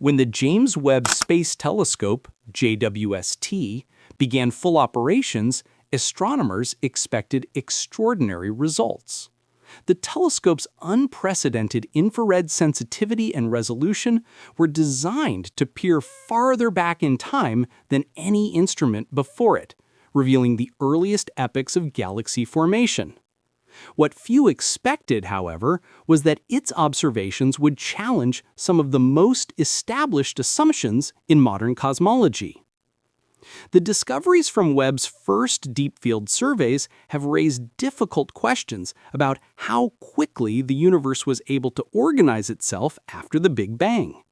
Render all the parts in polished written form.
When the James Webb Space Telescope, JWST, began full operations, astronomers expected extraordinary results. The telescope's unprecedented infrared sensitivity and resolution were designed to peer farther back in time than any instrument before it, revealing the earliest epochs of galaxy formation. What few expected, however, was that its observations would challenge some of the most established assumptions in modern cosmology. The discoveries from Webb's first deep-field surveys have raised difficult questions about how quickly the universe was able to organize itself after the Big Bang.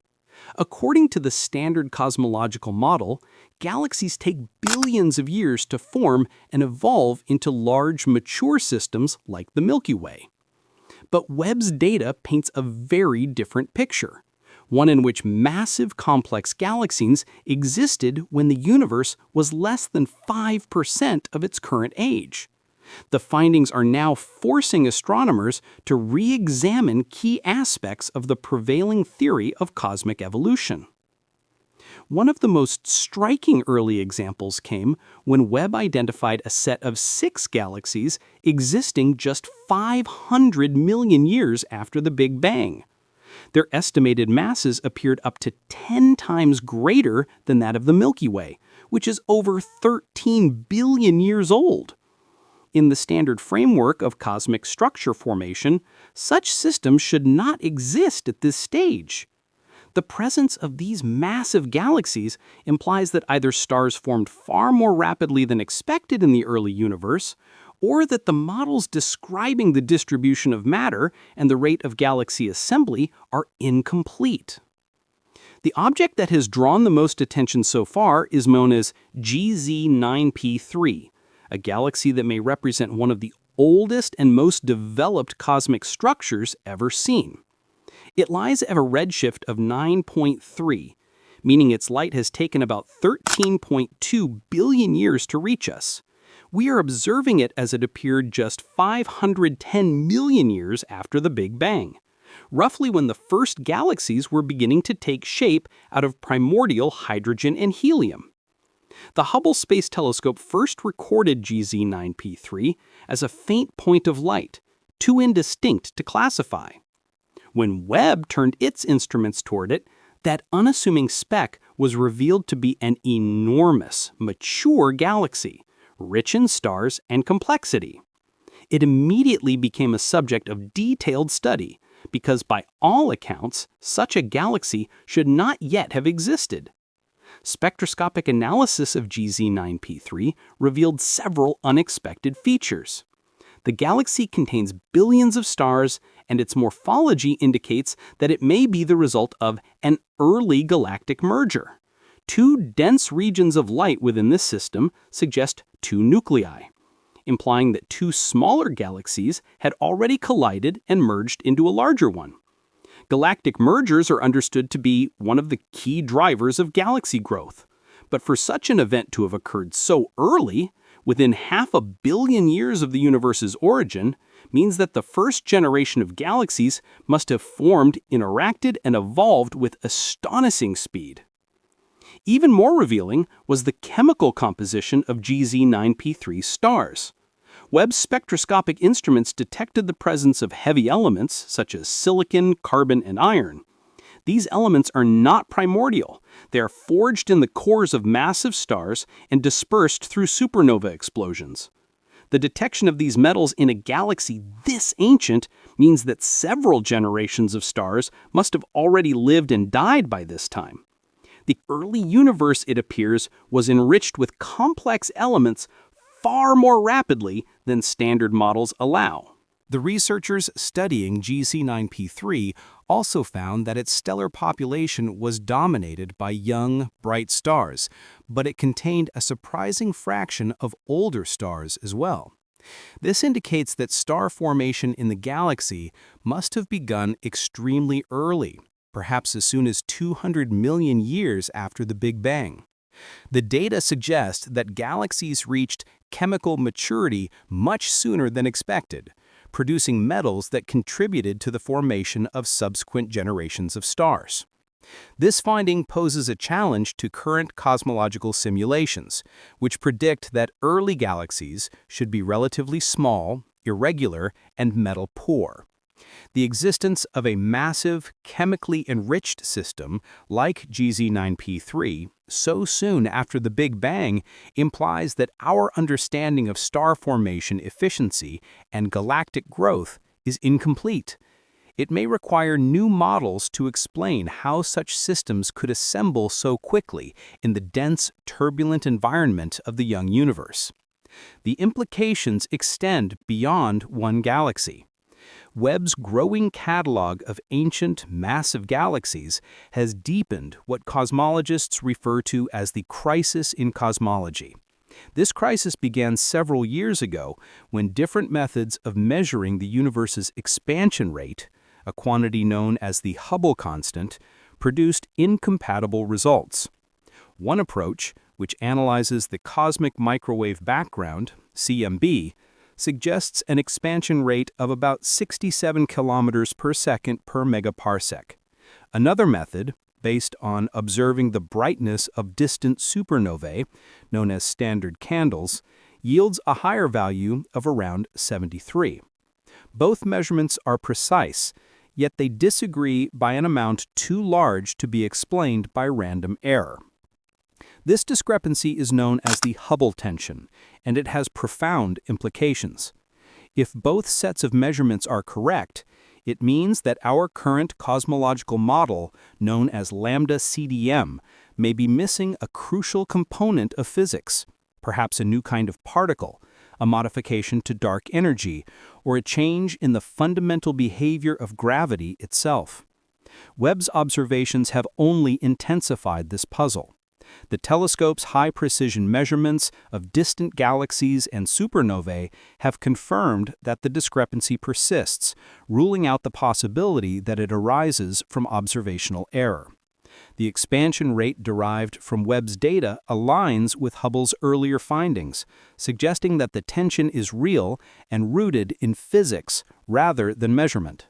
According to the standard cosmological model, galaxies take billions of years to form and evolve into large, mature systems like the Milky Way. But Webb's data paints a very different picture, one in which massive, complex galaxies existed when the universe was less than 5% of its current age. The findings are now forcing astronomers to re-examine key aspects of the prevailing theory of cosmic evolution. One of the most striking early examples came when Webb identified a set of 6 galaxies existing just 500 million years after the Big Bang. Their estimated masses appeared up to 10 times greater than that of the Milky Way, which is over 13 billion years old. In the standard framework of cosmic structure formation, such systems should not exist at this stage. The presence of these massive galaxies implies that either stars formed far more rapidly than expected in the early universe, or that the models describing the distribution of matter and the rate of galaxy assembly are incomplete. The object that has drawn the most attention so far is known as GZ9P3, a galaxy that may represent one of the oldest and most developed cosmic structures ever seen. It lies at a redshift of 9.3, meaning its light has taken about 13.2 billion years to reach us. We are observing it as it appeared just 510 million years after the Big Bang, roughly when the first galaxies were beginning to take shape out of primordial hydrogen and helium. The Hubble Space Telescope first recorded GZ9P3 as a faint point of light, too indistinct to classify. When Webb turned its instruments toward it, that unassuming speck was revealed to be an enormous, mature galaxy, rich in stars and complexity. It immediately became a subject of detailed study because, by all accounts, such a galaxy should not yet have existed. Spectroscopic analysis of GZ9P3 revealed several unexpected features. The galaxy contains billions of stars, and its morphology indicates that it may be the result of an early galactic merger. 2 dense regions of light within this system suggest 2 nuclei, implying that 2 smaller galaxies had already collided and merged into a larger one. Galactic mergers are understood to be one of the key drivers of galaxy growth. But for such an event to have occurred so early, within 500 million years of the universe's origin, means that the first generation of galaxies must have formed, interacted, and evolved with astonishing speed. Even more revealing was the chemical composition of GZ9P3 stars. Webb's spectroscopic instruments detected the presence of heavy elements such as silicon, carbon, and iron. These elements are not primordial. They are forged in the cores of massive stars and dispersed through supernova explosions. The detection of these metals in a galaxy this ancient means that several generations of stars must have already lived and died by this time. The early universe, it appears, was enriched with complex elements far more rapidly than standard models allow. The researchers studying GZ9P3 also found that its stellar population was dominated by young, bright stars, but it contained a surprising fraction of older stars as well. This indicates that star formation in the galaxy must have begun extremely early, perhaps as soon as 200 million years after the Big Bang. The data suggest that galaxies reached chemical maturity much sooner than expected, producing metals that contributed to the formation of subsequent generations of stars. This finding poses a challenge to current cosmological simulations, which predict that early galaxies should be relatively small, irregular, and metal-poor. The existence of a massive, chemically enriched system like GZ9P3 so soon after the Big Bang implies that our understanding of star formation efficiency and galactic growth is incomplete. It may require new models to explain how such systems could assemble so quickly in the dense, turbulent environment of the young universe. The implications extend beyond one galaxy. Webb's growing catalog of ancient, massive galaxies has deepened what cosmologists refer to as the crisis in cosmology. This crisis began several years ago when different methods of measuring the universe's expansion rate, a quantity known as the Hubble constant, produced incompatible results. One approach, which analyzes the cosmic microwave background, CMB, suggests an expansion rate of about 67 kilometers per second per megaparsec. Another method, based on observing the brightness of distant supernovae, known as standard candles, yields a higher value of around 73. Both measurements are precise, yet they disagree by an amount too large to be explained by random error. This discrepancy is known as the Hubble tension, and it has profound implications. If both sets of measurements are correct, it means that our current cosmological model, known as lambda CDM, may be missing a crucial component of physics, perhaps a new kind of particle, a modification to dark energy, or a change in the fundamental behavior of gravity itself. Webb's observations have only intensified this puzzle. The telescope's high-precision measurements of distant galaxies and supernovae have confirmed that the discrepancy persists, ruling out the possibility that it arises from observational error. The expansion rate derived from Webb's data aligns with Hubble's earlier findings, suggesting that the tension is real and rooted in physics rather than measurement.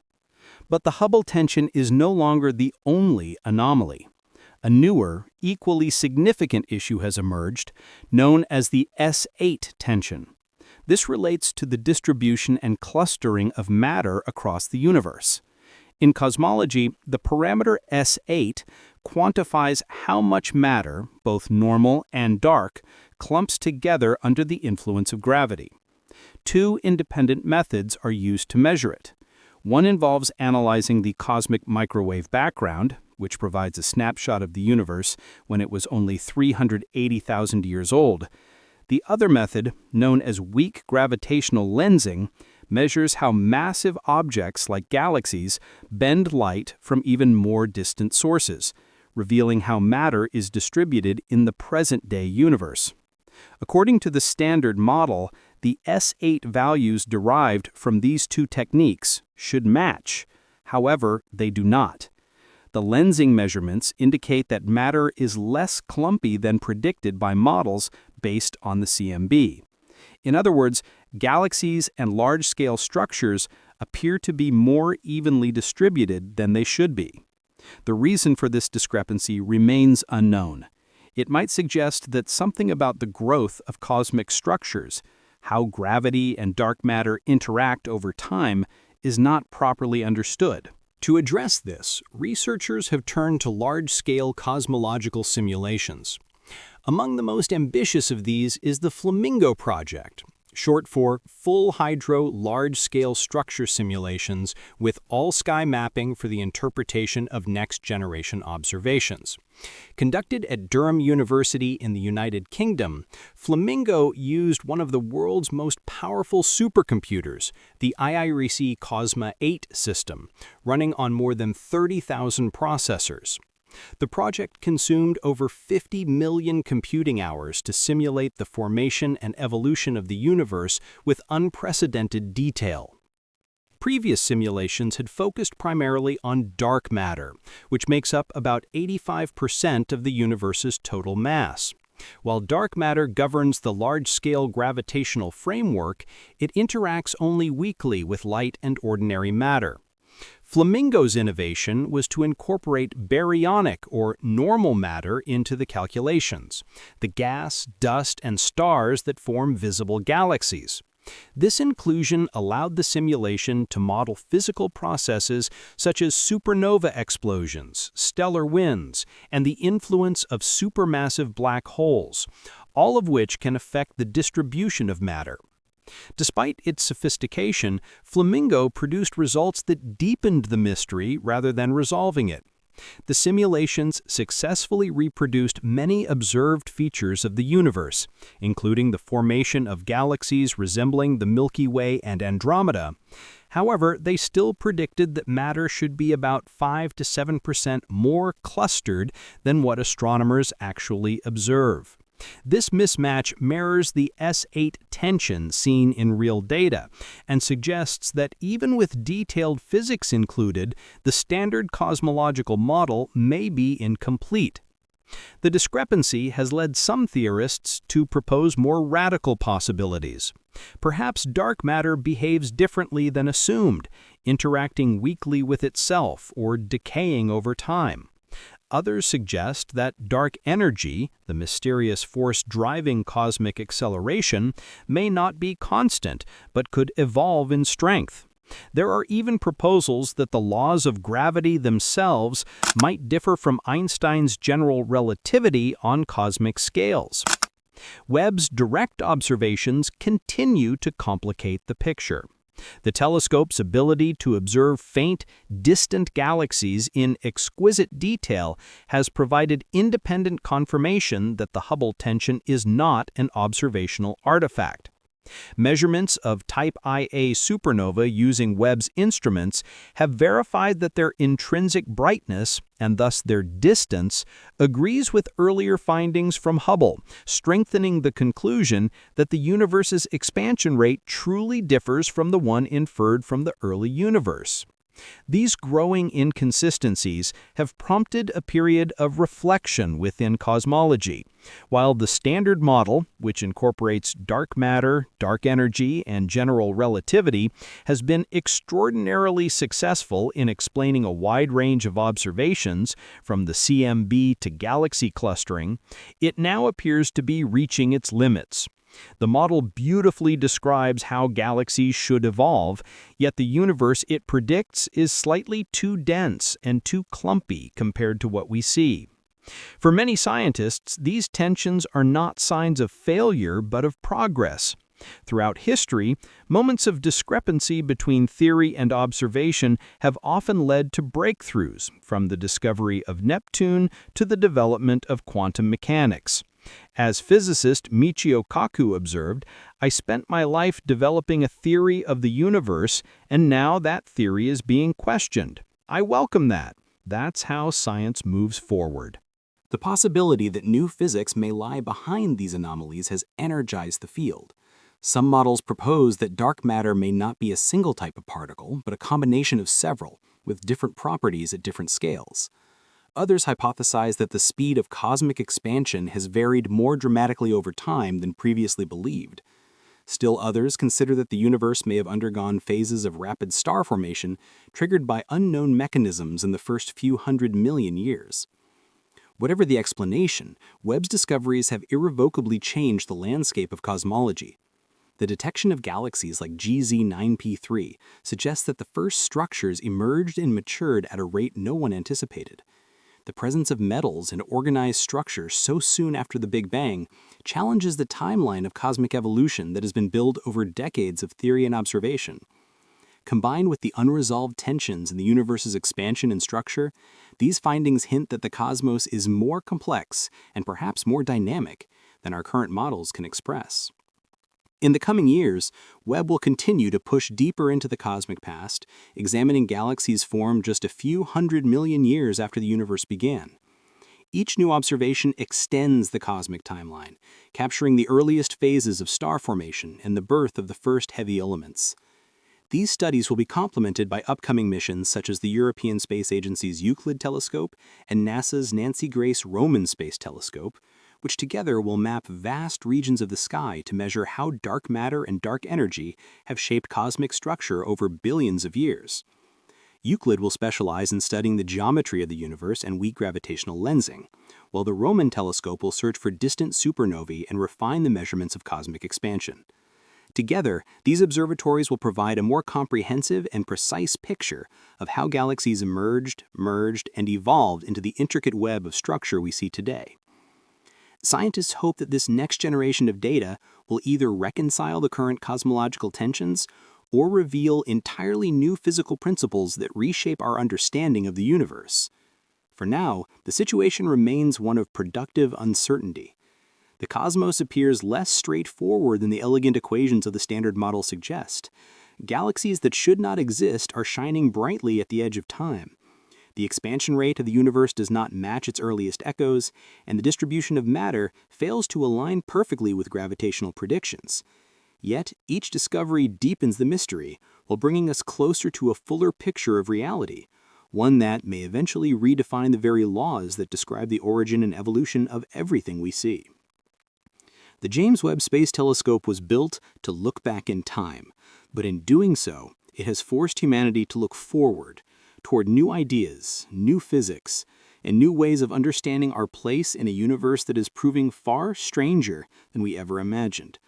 But the Hubble tension is no longer the only anomaly. A newer, equally significant issue has emerged, known as the S8 tension. This relates to the distribution and clustering of matter across the universe. In cosmology, the parameter S8 quantifies how much matter, both normal and dark, clumps together under the influence of gravity. Two independent methods are used to measure it. One involves analyzing the cosmic microwave background, which provides a snapshot of the universe when it was only 380,000 years old. The other method, known as weak gravitational lensing, measures how massive objects like galaxies bend light from even more distant sources, revealing how matter is distributed in the present-day universe. According to the standard model, the S8 values derived from these two techniques should match. However, they do not. The lensing measurements indicate that matter is less clumpy than predicted by models based on the CMB. In other words, galaxies and large-scale structures appear to be more evenly distributed than they should be. The reason for this discrepancy remains unknown. It might suggest that something about the growth of cosmic structures, how gravity and dark matter interact over time, is not properly understood. To address this, researchers have turned to large-scale cosmological simulations. Among the most ambitious of these is the Flamingo project, short for Full Hydro Large-Scale Structure Simulations with all-sky mapping for the interpretation of next-generation observations. Conducted at Durham University in the United Kingdom, Flamingo used one of the world's most powerful supercomputers, the IRC Cosma 8 system, running on more than 30,000 processors. The project consumed over 50 million computing hours to simulate the formation and evolution of the universe with unprecedented detail. Previous simulations had focused primarily on dark matter, which makes up about 85% of the universe's total mass. While dark matter governs the large-scale gravitational framework, it interacts only weakly with light and ordinary matter. Flamingo's innovation was to incorporate baryonic or normal matter into the calculations, the gas, dust, and stars that form visible galaxies. This inclusion allowed the simulation to model physical processes such as supernova explosions, stellar winds, and the influence of supermassive black holes, all of which can affect the distribution of matter. Despite its sophistication, Flamingo produced results that deepened the mystery rather than resolving it. The simulations successfully reproduced many observed features of the universe, including the formation of galaxies resembling the Milky Way and Andromeda. However, they still predicted that matter should be about 5 to 7% more clustered than what astronomers actually observe. This mismatch mirrors the S8 tension seen in real data and suggests that even with detailed physics included, the standard cosmological model may be incomplete. The discrepancy has led some theorists to propose more radical possibilities. Perhaps dark matter behaves differently than assumed, interacting weakly with itself or decaying over time. Others suggest that dark energy, the mysterious force driving cosmic acceleration, may not be constant, but could evolve in strength. There are even proposals that the laws of gravity themselves might differ from Einstein's general relativity on cosmic scales. Webb's direct observations continue to complicate the picture. The telescope's ability to observe faint, distant galaxies in exquisite detail has provided independent confirmation that the Hubble tension is not an observational artifact. Measurements of Type Ia supernova using Webb's instruments have verified that their intrinsic brightness, and thus their distance, agrees with earlier findings from Hubble, strengthening the conclusion that the universe's expansion rate truly differs from the one inferred from the early universe. These growing inconsistencies have prompted a period of reflection within cosmology. While the standard model, which incorporates dark matter, dark energy, and general relativity, has been extraordinarily successful in explaining a wide range of observations, from the CMB to galaxy clustering, it now appears to be reaching its limits. The model beautifully describes how galaxies should evolve, yet the universe it predicts is slightly too dense and too clumpy compared to what we see. For many scientists, these tensions are not signs of failure but of progress. Throughout history, moments of discrepancy between theory and observation have often led to breakthroughs, from the discovery of Neptune to the development of quantum mechanics. As physicist Michio Kaku observed, "I spent my life developing a theory of the universe, and now that theory is being questioned. I welcome that. That's how science moves forward." The possibility that new physics may lie behind these anomalies has energized the field. Some models propose that dark matter may not be a single type of particle, but a combination of several, with different properties at different scales. Others hypothesize that the speed of cosmic expansion has varied more dramatically over time than previously believed. Still others consider that the universe may have undergone phases of rapid star formation triggered by unknown mechanisms in the first few 100 million years. Whatever the explanation, Webb's discoveries have irrevocably changed the landscape of cosmology. The detection of galaxies like GZ9P3 suggests that the first structures emerged and matured at a rate no one anticipated. The presence of metals and organized structures so soon after the Big Bang challenges the timeline of cosmic evolution that has been built over decades of theory and observation. Combined with the unresolved tensions in the universe's expansion and structure, these findings hint that the cosmos is more complex and perhaps more dynamic than our current models can express. In the coming years, Webb will continue to push deeper into the cosmic past, examining galaxies formed just a few 100 million years after the universe began. Each new observation extends the cosmic timeline, capturing the earliest phases of star formation and the birth of the first heavy elements. These studies will be complemented by upcoming missions such as the European Space Agency's Euclid telescope and NASA's Nancy Grace Roman Space Telescope, which together will map vast regions of the sky to measure how dark matter and dark energy have shaped cosmic structure over billions of years. Euclid will specialize in studying the geometry of the universe and weak gravitational lensing, while the Roman telescope will search for distant supernovae and refine the measurements of cosmic expansion. Together, these observatories will provide a more comprehensive and precise picture of how galaxies emerged, merged, and evolved into the intricate web of structure we see today. Scientists hope that this next generation of data will either reconcile the current cosmological tensions or reveal entirely new physical principles that reshape our understanding of the universe. For now, the situation remains one of productive uncertainty. The cosmos appears less straightforward than the elegant equations of the Standard Model suggest. Galaxies that should not exist are shining brightly at the edge of time. The expansion rate of the universe does not match its earliest echoes, and the distribution of matter fails to align perfectly with gravitational predictions. Yet, each discovery deepens the mystery while bringing us closer to a fuller picture of reality, one that may eventually redefine the very laws that describe the origin and evolution of everything we see. The James Webb Space Telescope was built to look back in time, but in doing so, it has forced humanity to look forward, toward new ideas, new physics, and new ways of understanding our place in a universe that is proving far stranger than we ever imagined.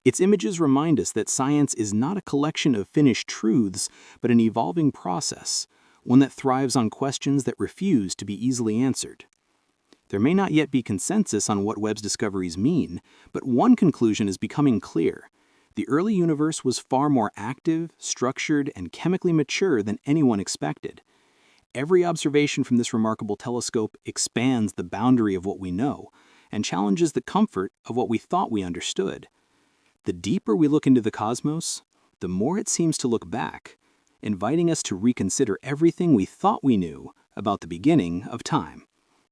Its images remind us that science is not a collection of finished truths, but an evolving process, one that thrives on questions that refuse to be easily answered. There may not yet be consensus on what Webb's discoveries mean, but one conclusion is becoming clear. The early universe was far more active, structured, and chemically mature than anyone expected. Every observation from this remarkable telescope expands the boundary of what we know and challenges the comfort of what we thought we understood. The deeper we look into the cosmos, the more it seems to look back, inviting us to reconsider everything we thought we knew about the beginning of time.